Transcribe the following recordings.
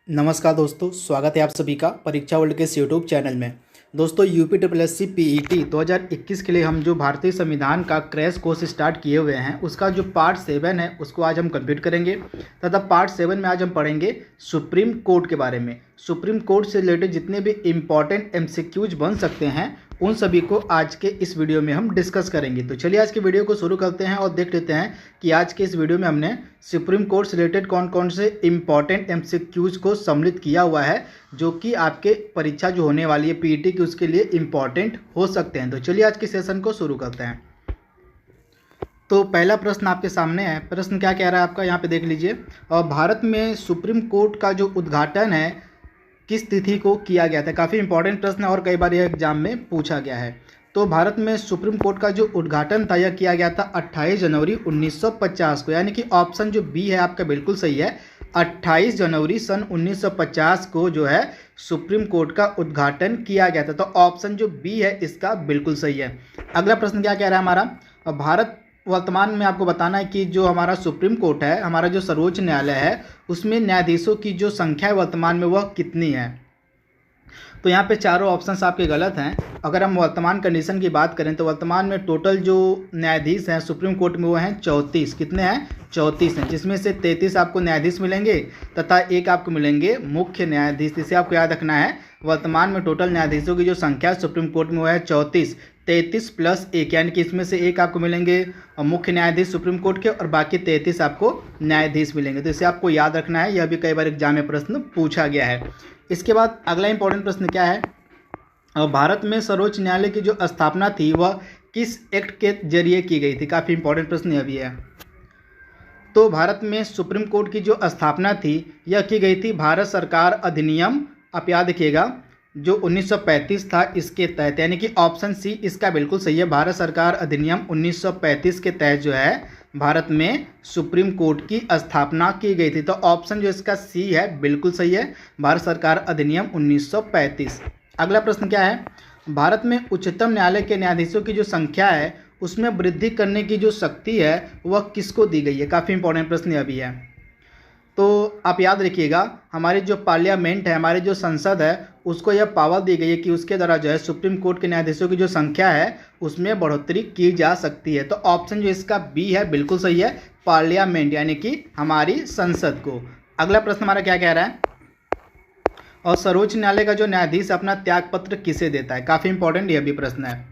नमस्कार दोस्तों, स्वागत है आप सभी का परीक्षा वर्ल्ड के इस यूट्यूब चैनल में। दोस्तों यूपीएससी पीईटी 2021 के लिए हम जो भारतीय संविधान का क्रैश कोर्स स्टार्ट किए हुए हैं उसका जो पार्ट 7 है उसको आज हम कंप्लीट करेंगे तथा पार्ट 7 में आज हम पढ़ेंगे सुप्रीम कोर्ट के बारे में। सुप्रीम कोर्ट से रिलेटेड जितने भी इम्पॉर्टेंट एमसीक्यूज बन सकते हैं उन सभी को आज के इस वीडियो में हम डिस्कस करेंगे। तो चलिए आज के वीडियो को शुरू करते हैं और देख लेते हैं कि आज के इस वीडियो में हमने सुप्रीम कोर्ट से रिलेटेड कौन कौन से इम्पॉर्टेंट एमसीक्यूज को सम्मिलित किया हुआ है जो कि आपके परीक्षा जो होने वाली है पीईटी की उसके लिए इम्पॉर्टेंट हो सकते हैं। तो चलिए आज के सेशन को शुरू करते हैं। तो पहला प्रश्न आपके सामने है। प्रश्न क्या कह रहा है आपका, यहाँ पे देख लीजिए। और भारत में सुप्रीम कोर्ट का जो उद्घाटन है किस तिथि को किया गया था। काफ़ी इंपॉर्टेंट प्रश्न है और कई बार यह एग्जाम में पूछा गया है। तो भारत में सुप्रीम कोर्ट का जो उद्घाटन था यह किया गया था 28 जनवरी 1950 को, यानी कि ऑप्शन जो बी है आपका बिल्कुल सही है। 28 जनवरी सन 1950 को जो है सुप्रीम कोर्ट का उद्घाटन किया गया था। तो ऑप्शन जो बी है इसका बिल्कुल सही है। अगला प्रश्न क्या कह रहा है हमारा, भारत वर्तमान में आपको बताना है कि जो हमारा सुप्रीम कोर्ट है, हमारा जो सर्वोच्च न्यायालय है, उसमें न्यायाधीशों की जो संख्या है वर्तमान में वह कितनी है। तो यहाँ पे चारों ऑप्शंस आपके गलत हैं। अगर हम वर्तमान कंडीशन की बात करें तो वर्तमान में टोटल जो न्यायाधीश हैं सुप्रीम कोर्ट में वो हैं 34। कितने हैं? 34 हैं, जिसमें से 33 आपको न्यायाधीश मिलेंगे तथा एक आपको मिलेंगे मुख्य न्यायाधीश। इसे आपको याद रखना है। वर्तमान में टोटल न्यायाधीशों की जो संख्या सुप्रीम कोर्ट में वो है 34। 33 प्लस 1, यानी कि इसमें से एक आपको मिलेंगे मुख्य न्यायाधीश सुप्रीम कोर्ट के और बाकी 33 आपको न्यायाधीश मिलेंगे। तो इसे आपको याद रखना है, यह भी कई बार एग्जाम में प्रश्न पूछा गया है। इसके बाद अगला इंपॉर्टेंट प्रश्न क्या है, भारत में सर्वोच्च न्यायालय की जो स्थापना थी वह किस एक्ट के जरिए की गई थी। काफ़ी इंपॉर्टेंट प्रश्न यह भी है। तो भारत में सुप्रीम कोर्ट की जो स्थापना थी यह की गई थी भारत सरकार अधिनियम, आप याद रखिएगा, जो 1935 था इसके तहत, यानी कि ऑप्शन सी इसका बिल्कुल सही है। भारत सरकार अधिनियम 1935 के तहत जो है भारत में सुप्रीम कोर्ट की स्थापना की गई थी। तो ऑप्शन जो इसका सी है बिल्कुल सही है, भारत सरकार अधिनियम 1935। अगला प्रश्न क्या है, भारत में उच्चतम न्यायालय के न्यायाधीशों की जो संख्या है उसमें वृद्धि करने की जो शक्ति है वह किसको दी गई है। काफ़ी इंपॉर्टेंट प्रश्न यह भी है। तो आप याद रखिएगा, हमारी जो पार्लियामेंट है, हमारी जो संसद है, उसको यह पावर दी गई है कि उसके द्वारा जो है सुप्रीम कोर्ट के न्यायाधीशों की जो संख्या है उसमें बढ़ोतरी की जा सकती है। तो ऑप्शन जो इसका बी है बिल्कुल सही है, पार्लियामेंट यानी कि हमारी संसद को। अगला प्रश्न हमारा क्या कह रहा है, और सर्वोच्च न्यायालय का जो न्यायाधीश अपना त्यागपत्र किसे देता है। काफ़ी इंपॉर्टेंट यह भी प्रश्न है।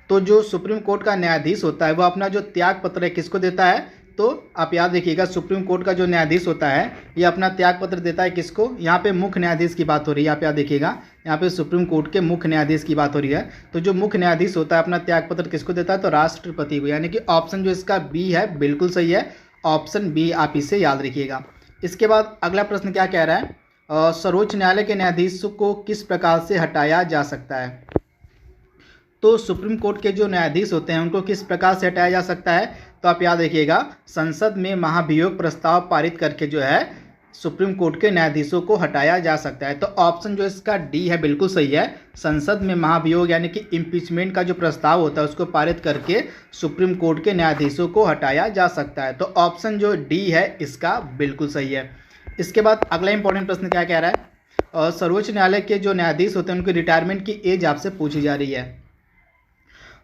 तो जो सुप्रीम कोर्ट का न्यायाधीश होता है वह अपना जो त्यागपत्र है किसको देता है। तो आप याद रखिएगा, सुप्रीम कोर्ट का जो न्यायाधीश होता है ये अपना त्यागपत्र देता है किसको। यहाँ पे मुख्य न्यायाधीश की बात हो रही है, आप याद देखिएगा, यहाँ पे सुप्रीम कोर्ट के मुख्य न्यायाधीश की बात हो रही है। तो जो मुख्य न्यायाधीश होता है अपना त्यागपत्र किसको देता है, तो राष्ट्रपति को, यानी कि ऑप्शन जो इसका बी है बिल्कुल सही है, ऑप्शन बी आप इसे याद रखिएगा। इसके बाद अगला प्रश्न क्या कह रहा है, सर्वोच्च न्यायालय के न्यायाधीश को किस प्रकार से हटाया जा सकता है। तो सुप्रीम कोर्ट के जो न्यायाधीश होते हैं उनको किस प्रकार से हटाया जा सकता है। तो आप याद रखिएगा, संसद में महाभियोग प्रस्ताव पारित करके जो है सुप्रीम कोर्ट के न्यायाधीशों को हटाया जा सकता है। तो ऑप्शन जो इसका डी है बिल्कुल सही है, संसद में महाभियोग यानी कि इम्पीचमेंट का जो प्रस्ताव होता है उसको पारित करके सुप्रीम कोर्ट के न्यायाधीशों को हटाया जा सकता है। तो ऑप्शन जो डी है इसका बिल्कुल सही है। इसके बाद अगला इंपॉर्टेंट प्रश्न क्या कह रहा है, और सर्वोच्च न्यायालय के जो न्यायाधीश होते हैं उनकी रिटायरमेंट की एज आपसे पूछी जा रही है।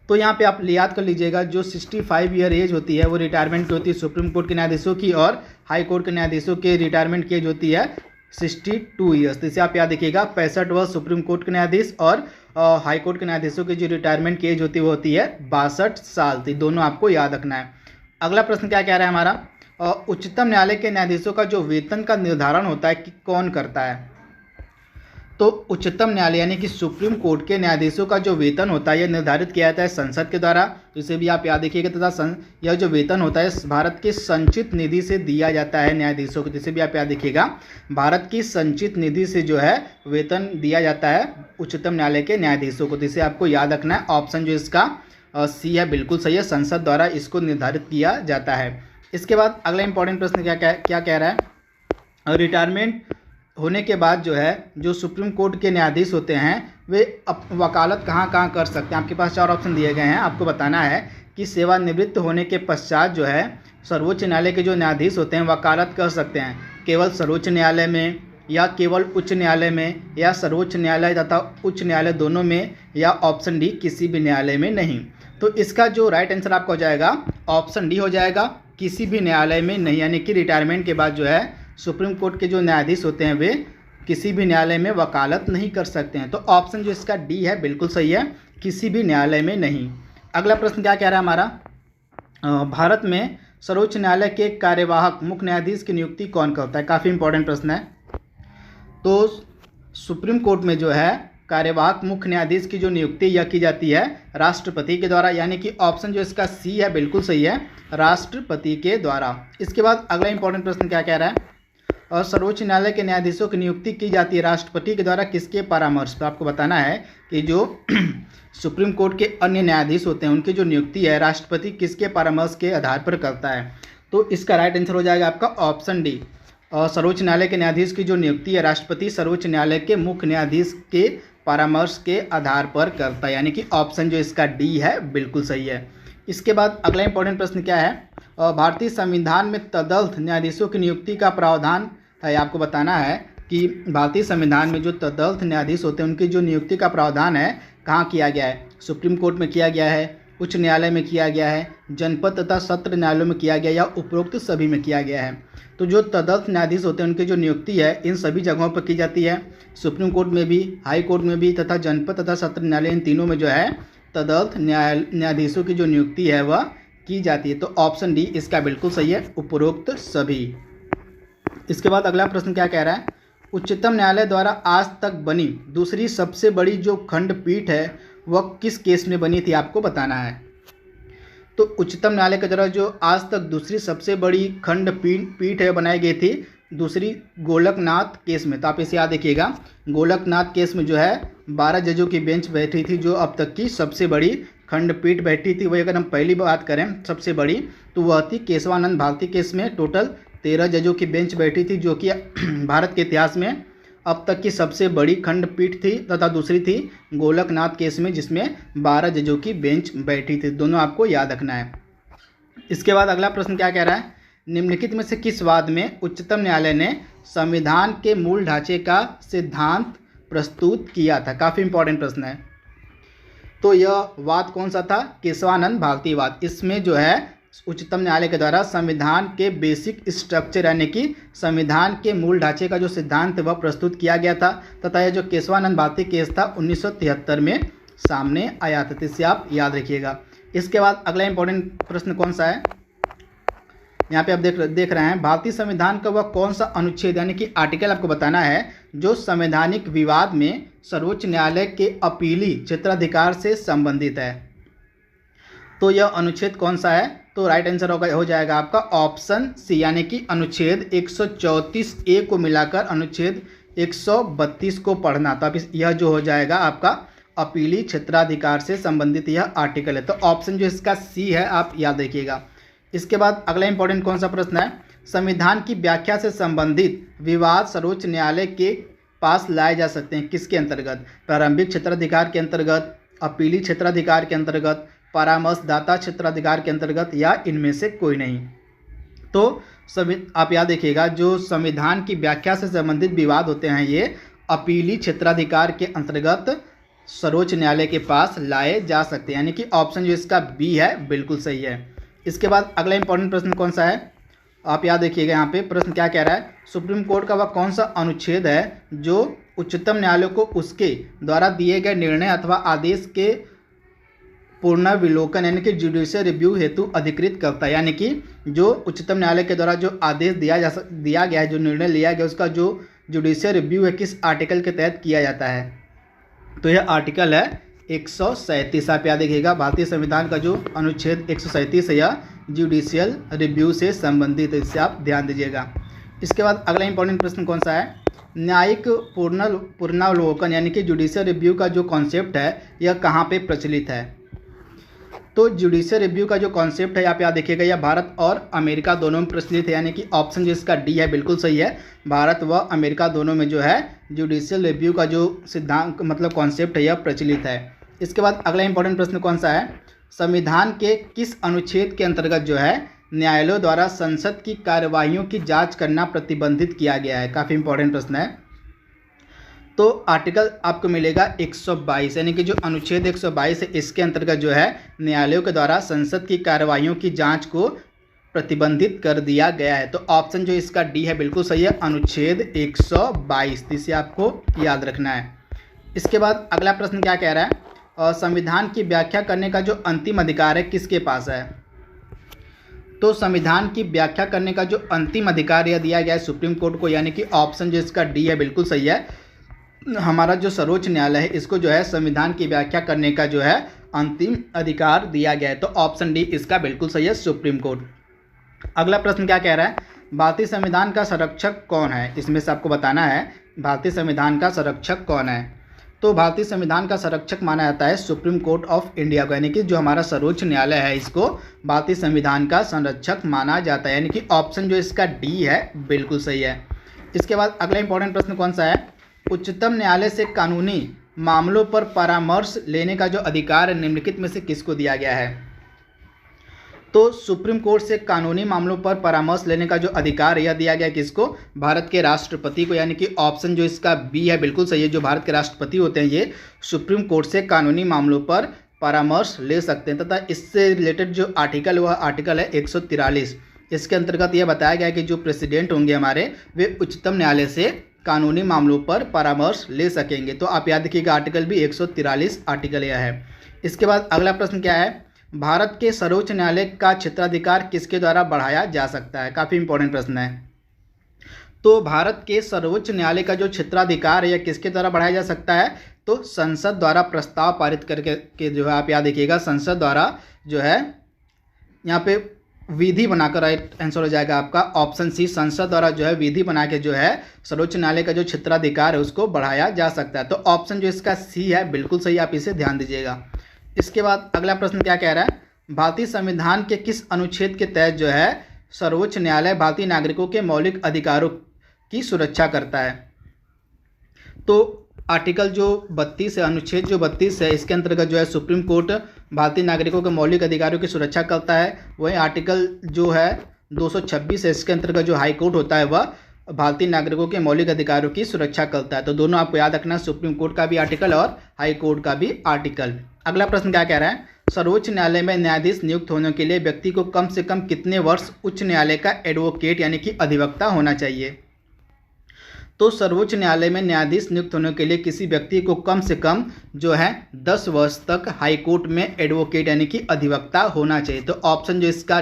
तो यहाँ पे आप याद कर लीजिएगा, जो 65 ईयर एज होती है वो रिटायरमेंट की होती है सुप्रीम कोर्ट के न्यायाधीशों की, और हाई कोर्ट के न्यायाधीशों के रिटायरमेंट की एज होती है 62 ईयर्स। तो इसे आप याद रखिएगा, 65 वर्ष सुप्रीम कोर्ट के न्यायाधीश और हाई कोर्ट के न्यायाधीशों की जो रिटायरमेंट की एज होती है वो होती है 62 साल। तो दोनों आपको याद रखना है। अगला प्रश्न क्या कह रहा है हमारा, उच्चतम न्यायालय के न्यायाधीशों का जो वेतन का निर्धारण होता है कि कौन करता है। तो उच्चतम न्यायालय यानी कि सुप्रीम कोर्ट के न्यायाधीशों का जो वेतन होता है यह निर्धारित किया जाता है संसद के द्वारा। तो इसे भी आप याद रखिएगा, तथा यह जो वेतन होता है भारत के संचित निधि से दिया जाता है न्यायाधीशों को। जिसे भी आप याद रखिएगा, भारत की संचित निधि से जो है वेतन दिया जाता है उच्चतम न्यायालय के न्यायाधीशों को। तो इसे आपको याद रखना है, ऑप्शन जो इसका सी है बिल्कुल सही है, संसद द्वारा इसको निर्धारित किया जाता है। इसके बाद अगला इंपॉर्टेंट प्रश्न क्या कह रहा है, रिटायरमेंट होने के बाद जो है जो सुप्रीम कोर्ट के न्यायाधीश होते हैं वे वकालत कहाँ कहाँ कर सकते हैं। आपके पास 4 ऑप्शन दिए गए हैं, आपको बताना है कि सेवानिवृत्त होने के पश्चात जो है सर्वोच्च न्यायालय के जो न्यायाधीश होते हैं वकालत कर सकते हैं केवल सर्वोच्च न्यायालय में, या केवल उच्च न्यायालय में, या सर्वोच्च न्यायालय तथा उच्च न्यायालय दोनों में, या ऑप्शन डी किसी भी न्यायालय में नहीं। तो इसका जो राइट आंसर आपका हो जाएगा ऑप्शन डी हो जाएगा, किसी भी न्यायालय में नहीं। यानी कि रिटायरमेंट के बाद जो है सुप्रीम कोर्ट के जो न्यायाधीश होते हैं वे किसी भी न्यायालय में वकालत नहीं कर सकते हैं। तो ऑप्शन जो इसका डी है बिल्कुल सही है, किसी भी न्यायालय में नहीं। अगला प्रश्न क्या कह रहा है हमारा, भारत में सर्वोच्च न्यायालय के कार्यवाहक मुख्य न्यायाधीश की नियुक्ति कौन करता है? काफ़ी इंपॉर्टेंट प्रश्न है। तो सुप्रीम कोर्ट में जो है कार्यवाहक मुख्य न्यायाधीश की जो नियुक्ति यह की जाती है राष्ट्रपति के द्वारा। यानी कि ऑप्शन जो इसका सी है बिल्कुल सही है, राष्ट्रपति के द्वारा। इसके बाद अगला इंपॉर्टेंट प्रश्न क्या कह रहा है, और सर्वोच्च न्यायालय के न्यायाधीशों की नियुक्ति की जाती है राष्ट्रपति के द्वारा किसके परामर्श पर? आपको बताना है कि जो सुप्रीम कोर्ट के अन्य न्यायाधीश होते हैं उनकी जो नियुक्ति है राष्ट्रपति किसके परामर्श के आधार पर करता है? तो इसका राइट आंसर हो जाएगा आपका ऑप्शन डी। और सर्वोच्च न्यायालय के न्यायाधीश की जो नियुक्ति है राष्ट्रपति सर्वोच्च न्यायालय के मुख्य न्यायाधीश के परामर्श के आधार पर करता है। यानी कि ऑप्शन जो इसका डी है बिल्कुल सही है। इसके बाद अगला इंपॉर्टेंट प्रश्न क्या है, भारतीय संविधान में तदर्थ न्यायाधीशों की नियुक्ति का प्रावधान है। आपको बताना है कि भारतीय संविधान में जो तदर्थ न्यायाधीश होते हैं उनकी जो नियुक्ति का प्रावधान है कहाँ किया गया है? सुप्रीम कोर्ट में किया गया है, उच्च न्यायालय में किया गया है, जनपद तथा सत्र न्यायालयों में किया गया, या उपरोक्त सभी में किया गया है। तो जो तदर्थ न्यायाधीश होते हैं उनकी जो नियुक्ति है इन सभी जगहों पर की जाती है, सुप्रीम कोर्ट में भी, हाई कोर्ट में भी तथा जनपद तथा सत्र न्यायालय, इन तीनों में जो है तदर्थ न्यायाधीशों की जो नियुक्ति है वह की जाती है। तो ऑप्शन डी इसका बिल्कुल सही है, उपरोक्त सभी। इसके बाद अगला प्रश्न क्या कह रहा है, उच्चतम न्यायालय द्वारा आज तक बनी दूसरी सबसे बड़ी जो खंडपीठ है वह किस केस में बनी थी? आपको बताना है। तो उच्चतम न्यायालय के द्वारा जो आज तक दूसरी सबसे बड़ी खंडपीठ है बनाई गई थी दूसरी गोलकनाथ केस में। तो आप इसे याद रखिएगा, गोलकनाथ केस में जो है 12 जजों की बेंच बैठी थी, जो अब तक की सबसे बड़ी खंडपीठ बैठी थी। वही अगर हम पहली बात करें सबसे बड़ी तो वह थी केशवानंद भारती केस में टोटल 13 जजों की बेंच बैठी थी, जो कि भारत के इतिहास में अब तक की सबसे बड़ी खंडपीठ थी। तथा दूसरी थी गोलकनाथ केस में जिसमें 12 जजों की बेंच बैठी थी। दोनों आपको याद रखना है। इसके बाद अगला प्रश्न क्या कह रहा है, निम्नलिखित में से किस वाद में उच्चतम न्यायालय ने संविधान के मूल ढांचे का सिद्धांत प्रस्तुत किया था? काफ़ी इंपॉर्टेंट प्रश्न है। तो यह वाद कौन सा था? केशवानंद भारती वाद। इसमें जो है उच्चतम न्यायालय के द्वारा संविधान के बेसिक स्ट्रक्चर यानी कि संविधान के मूल ढांचे का जो सिद्धांत वह प्रस्तुत किया गया था। तथा यह जो केशवानंद भारती केस था 1973 में सामने आया था। इसे आप याद रखिएगा। इसके बाद अगला इंपॉर्टेंट प्रश्न कौन सा है, यहाँ पे आप देख रहे हैं, भारतीय संविधान का वह कौन सा अनुच्छेद यानी कि आर्टिकल आपको बताना है जो संवैधानिक विवाद में सर्वोच्च न्यायालय के अपीली क्षेत्राधिकार से संबंधित है। तो यह अनुच्छेद कौन सा है? तो राइट आंसर हो जाएगा आपका ऑप्शन सी, यानी कि अनुच्छेद 134A को मिलाकर अनुच्छेद 132 को पढ़ना। तो अब यह जो हो जाएगा आपका अपीली क्षेत्राधिकार से संबंधित यह आर्टिकल है। तो ऑप्शन जो इसका सी है आप याद रखिएगा। इसके बाद अगला इंपॉर्टेंट कौन सा प्रश्न है, संविधान की व्याख्या से संबंधित विवाद सर्वोच्च न्यायालय के पास लाए जा सकते हैं किसके अंतर्गत? प्रारंभिक क्षेत्राधिकार के अंतर्गत, अपीली क्षेत्राधिकार के अंतर्गत, परामर्शदाता क्षेत्राधिकार के अंतर्गत, या इनमें से कोई नहीं। तो आप याद रखिएगा, जो संविधान की व्याख्या से संबंधित विवाद होते हैं ये अपीली क्षेत्राधिकार के अंतर्गत सर्वोच्च न्यायालय के पास लाए जा सकते हैं। यानी कि ऑप्शन जो इसका बी है बिल्कुल सही है। इसके बाद अगला इंपॉर्टेंट प्रश्न कौन सा है, आप याद रखिएगा। यहाँ पे प्रश्न क्या कह रहा है, सुप्रीम कोर्ट का वह कौन सा अनुच्छेद है जो उच्चतम न्यायालय को उसके द्वारा दिए गए निर्णय अथवा आदेश के पुनर्विलोकन यानी कि जुडिशियल रिव्यू हेतु अधिकृत करता है? यानी कि जो उच्चतम न्यायालय के द्वारा जो आदेश दिया गया है, जो निर्णय लिया गया, उसका जो जुडिशियल रिव्यू है किस आर्टिकल के तहत किया जाता है? तो यह आर्टिकल है 137। आप याद रखिएगा, भारतीय संविधान का जो अनुच्छेद 137 है यह जुडिशियल रिव्यू से संबंधित है। इससे आप ध्यान दीजिएगा। इसके बाद अगला इंपॉर्टेंट प्रश्न कौन सा है, न्यायिक पुनरावलोकन यानी कि जुडिशियल रिव्यू का जो कॉन्सेप्ट है यह कहाँ पे प्रचलित है? तो जुडिशियल रिव्यू का जो कॉन्सेप्ट है आप याद देखिएगा, यह भारत और अमेरिका दोनों में प्रचलित है। यानी कि ऑप्शन जो इसका डी है बिल्कुल सही है, भारत व अमेरिका दोनों में जो है जुडिशियल रिव्यू का जो सिद्धांत मतलब कॉन्सेप्ट है यह प्रचलित है। इसके बाद अगला इंपॉर्टेंट प्रश्न कौन सा है, संविधान के किस अनुच्छेद के अंतर्गत जो है न्यायालयों द्वारा संसद की कार्यवाहियों की जांच करना प्रतिबंधित किया गया है? काफ़ी इंपॉर्टेंट प्रश्न है। तो आर्टिकल आपको मिलेगा 122, यानी कि जो अनुच्छेद 122 है इसके अंतर्गत जो है न्यायालयों के द्वारा संसद की कार्यवाहियों की जांच को प्रतिबंधित कर दिया गया है। तो ऑप्शन जो इसका डी है बिल्कुल सही है, अनुच्छेद 122, इसे आपको याद रखना है। इसके बाद अगला प्रश्न क्या कह रहा है, और संविधान की व्याख्या करने का जो अंतिम अधिकार है किसके पास है? तो संविधान की व्याख्या करने का जो अंतिम अधिकार यह दिया गया है सुप्रीम कोर्ट को, यानी कि ऑप्शन जो इसका डी है बिल्कुल सही है। हमारा जो सर्वोच्च न्यायालय है इसको जो है संविधान की व्याख्या करने का जो है अंतिम अधिकार दिया गया है। तो ऑप्शन डी इसका बिल्कुल सही है, सुप्रीम कोर्ट। अगला प्रश्न क्या कह रहा है, भारतीय संविधान का संरक्षक कौन है? इसमें से आपको बताना है भारतीय संविधान का संरक्षक कौन है। तो भारतीय संविधान का संरक्षक माना जाता है सुप्रीम कोर्ट ऑफ इंडिया को, यानी कि जो हमारा सर्वोच्च न्यायालय है इसको भारतीय संविधान का संरक्षक माना जाता है, यानी कि ऑप्शन जो इसका डी है बिल्कुल सही है। इसके बाद अगला इंपॉर्टेंट प्रश्न कौन सा है, उच्चतम न्यायालय से कानूनी मामलों पर परामर्श लेने का जो अधिकार निम्नलिखित में से किसको दिया गया है? तो सुप्रीम कोर्ट से कानूनी मामलों पर परामर्श लेने का जो अधिकार यह दिया गया किसको? भारत के राष्ट्रपति को, यानी कि ऑप्शन जो इसका बी है बिल्कुल सही है। जो भारत के राष्ट्रपति होते हैं ये सुप्रीम कोर्ट से कानूनी मामलों पर परामर्श ले सकते हैं, तथा इससे रिलेटेड जो आर्टिकल वह आर्टिकल है 143। इसके अंतर्गत यह बताया गया है कि जो प्रेसिडेंट होंगे हमारे वे उच्चतम न्यायालय से कानूनी मामलों पर परामर्श ले सकेंगे। तो आप याद रखिएगा आर्टिकल भी 143 आर्टिकल यह है। इसके बाद अगला प्रश्न क्या है, भारत के सर्वोच्च न्यायालय का क्षेत्राधिकार किसके द्वारा बढ़ाया जा सकता है? काफ़ी इंपॉर्टेंट प्रश्न है। तो भारत के सर्वोच्च न्यायालय का जो क्षेत्राधिकार है यह किसके द्वारा बढ़ाया जा सकता है? तो संसद द्वारा प्रस्ताव पारित करके जो है आप याद रखिएगा संसद द्वारा जो है यहाँ पे विधि बनाकर, राइट आंसर हो जाएगा आपका ऑप्शन सी, संसद द्वारा जो है विधि बना के जो है सर्वोच्च न्यायालय का जो क्षेत्राधिकार है उसको बढ़ाया जा सकता है। तो ऑप्शन जो इसका सी है बिल्कुल सही, आप इसे ध्यान दीजिएगा। इसके बाद अगला प्रश्न क्या कह रहा है, भारतीय संविधान के किस अनुच्छेद के तहत जो है सर्वोच्च न्यायालय भारतीय नागरिकों के मौलिक अधिकारों की सुरक्षा करता है? तो आर्टिकल जो 32 है, अनुच्छेद जो 32 है इसके अंतर्गत जो है सुप्रीम कोर्ट भारतीय नागरिकों के मौलिक अधिकारों की सुरक्षा करता है। वही आर्टिकल जो है 226 है इसके अंतर्गत जो हाई कोर्ट होता है वह भारतीय नागरिकों के मौलिक अधिकारों की सुरक्षा करता है। तो दोनों आपको याद रखना, सुप्रीम कोर्ट का भी आर्टिकल और हाई कोर्ट का भी आर्टिकल। अगला प्रश्न क्या कह रहा है, सर्वोच्च न्यायालय में न्यायाधीश नियुक्त होने के लिए व्यक्ति को कम से कम कितने वर्ष उच्च न्यायालय का एडवोकेट यानी कि अधिवक्ता होना चाहिए? तो सर्वोच्च न्यायालय में न्यायाधीश नियुक्त होने के लिए किसी व्यक्ति को कम से कम जो है 10 वर्ष तक हाई कोर्ट में एडवोकेट यानी कि अधिवक्ता होना चाहिए। तो ऑप्शन जो इसका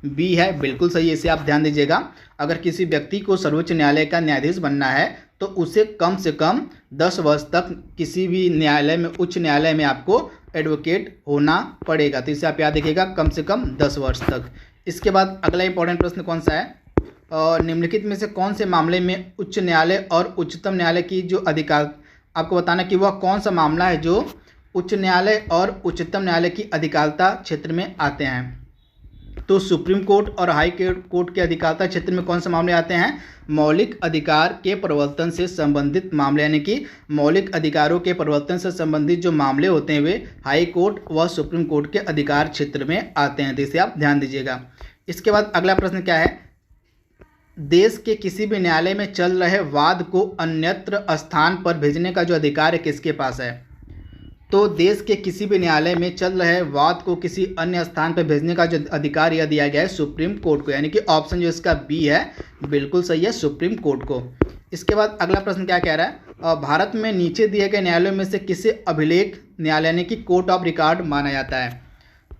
बी है बिल्कुल सही है, इसे आप ध्यान दीजिएगा। अगर किसी व्यक्ति को सर्वोच्च न्यायालय का न्यायाधीश बनना है तो उसे कम से कम 10 वर्ष तक किसी भी न्यायालय में, उच्च न्यायालय में आपको एडवोकेट होना पड़ेगा। तो इसे आप याद रखिएगा, कम से कम 10 वर्ष तक। इसके बाद अगला इंपॉर्टेंट प्रश्न कौन सा है, निम्नलिखित में से कौन से मामले में उच्च न्यायालय और उच्चतम न्यायालय की जो अधिकार, आपको बताना कि वह कौन सा मामला है जो उच्च न्यायालय और उच्चतम न्यायालय की अधिकारता क्षेत्र में आते हैं। तो सुप्रीम कोर्ट और हाई कोर्ट के अधिकारता क्षेत्र में कौन से मामले आते हैं? मौलिक अधिकार के प्रवर्तन से संबंधित मामले, यानी कि मौलिक अधिकारों के प्रवर्तन से संबंधित जो मामले होते हैं वे हाई कोर्ट व सुप्रीम कोर्ट के अधिकार क्षेत्र में आते हैं। तो इसे आप ध्यान दीजिएगा। इसके बाद अगला प्रश्न क्या है, देश के किसी भी न्यायालय में चल रहे वाद को अन्यत्र स्थान पर भेजने का जो अधिकार है किसके पास है? तो देश के किसी भी न्यायालय में चल रहे वाद को किसी अन्य स्थान पर भेजने का जो अधिकार यह दिया गया है सुप्रीम कोर्ट को, यानी कि ऑप्शन जो इसका बी है बिल्कुल सही है, सुप्रीम कोर्ट को। इसके बाद अगला प्रश्न क्या कह रहा है, भारत में नीचे दिए गए न्यायालयों में से किसे अभिलेख न्यायालय यानी कि कोर्ट ऑफ रिकॉर्ड माना जाता है?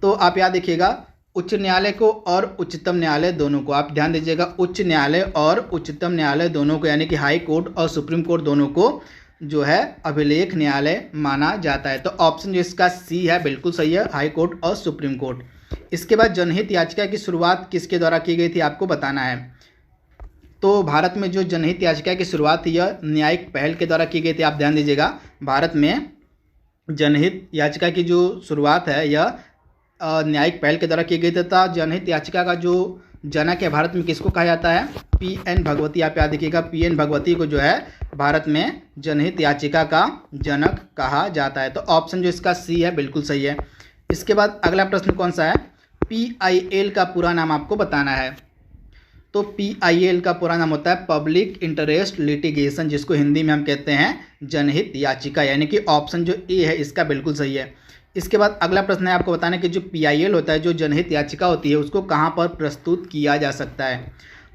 तो आप याद रखिएगा, उच्च न्यायालय को और उच्चतम न्यायालय दोनों को, आप ध्यान दीजिएगा, उच्च न्यायालय और उच्चतम न्यायालय दोनों को, यानी कि हाई कोर्ट और सुप्रीम कोर्ट दोनों को जो है अभिलेख न्यायालय माना जाता है। तो ऑप्शन जो इसका सी है बिल्कुल सही है, हाई कोर्ट और सुप्रीम कोर्ट। इसके बाद जनहित याचिका की शुरुआत किसके द्वारा की गई थी आपको बताना है। तो भारत में जो जनहित याचिका की शुरुआत थी यह न्यायिक पहल के द्वारा की गई थी। आप ध्यान दीजिएगा, भारत में जनहित याचिका की जो शुरुआत है यह न्यायिक पहल के द्वारा की गई तथा जनहित याचिका का जो जनक है भारत में किसको कहा जाता है? पीएन भगवती। आप याद रखिएगा, पीएन भगवती को जो है भारत में जनहित याचिका का जनक कहा जाता है। तो ऑप्शन जो इसका सी है बिल्कुल सही है। इसके बाद अगला प्रश्न कौन सा है, PIL का पूरा नाम आपको बताना है। तो PIL का पूरा नाम होता है पब्लिक इंटरेस्ट लिटिगेशन, जिसको हिंदी में हम कहते हैं जनहित याचिका, यानी कि ऑप्शन जो ए है इसका बिल्कुल सही है। इसके बाद अगला प्रश्न है आपको बताना कि जो PIL होता है, जो जनहित याचिका होती है, उसको कहाँ पर प्रस्तुत किया जा सकता है।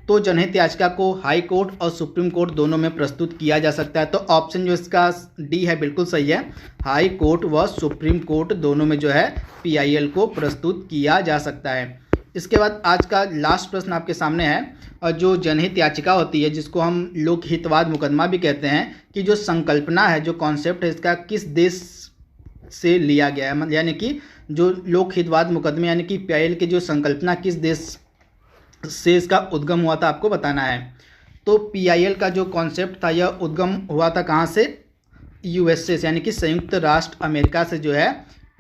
तो जनहित याचिका को हाई कोर्ट और सुप्रीम कोर्ट दोनों में प्रस्तुत किया जा सकता है। तो ऑप्शन जो इसका डी है बिल्कुल सही है, हाई कोर्ट व सुप्रीम कोर्ट दोनों में जो है PIL को प्रस्तुत किया जा सकता है। इसके बाद आज का लास्ट प्रश्न आपके सामने है, और जो जनहित याचिका होती है, जिसको हम लोकहितवाद मुकदमा भी कहते हैं, कि जो संकल्पना है, जो कॉन्सेप्ट है, इसका किस देश से लिया गया है, यानी कि जो लोकहितवाद मुकदमे यानी कि PIL की जो संकल्पना किस देश से इसका उद्गम हुआ था, आपको बताना है। तो PIL का जो कॉन्सेप्ट था यह उद्गम हुआ था कहाँ से, USA से, यानी कि संयुक्त राष्ट्र अमेरिका से जो है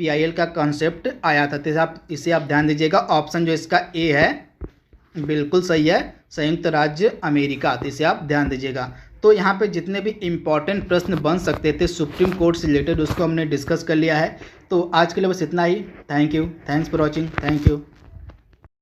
PIL का कॉन्सेप्ट आया था। तो इसे आप ध्यान दीजिएगा, ऑप्शन जो इसका ए है बिल्कुल सही है, संयुक्त राज्य अमेरिका। तो इसे आप ध्यान दीजिएगा। तो यहाँ पे जितने भी इम्पॉर्टेंट प्रश्न बन सकते थे सुप्रीम कोर्ट से रिलेटेड, उसको हमने डिस्कस कर लिया है। तो आज के लिए बस इतना ही। Thank you, thanks for watching, thank you.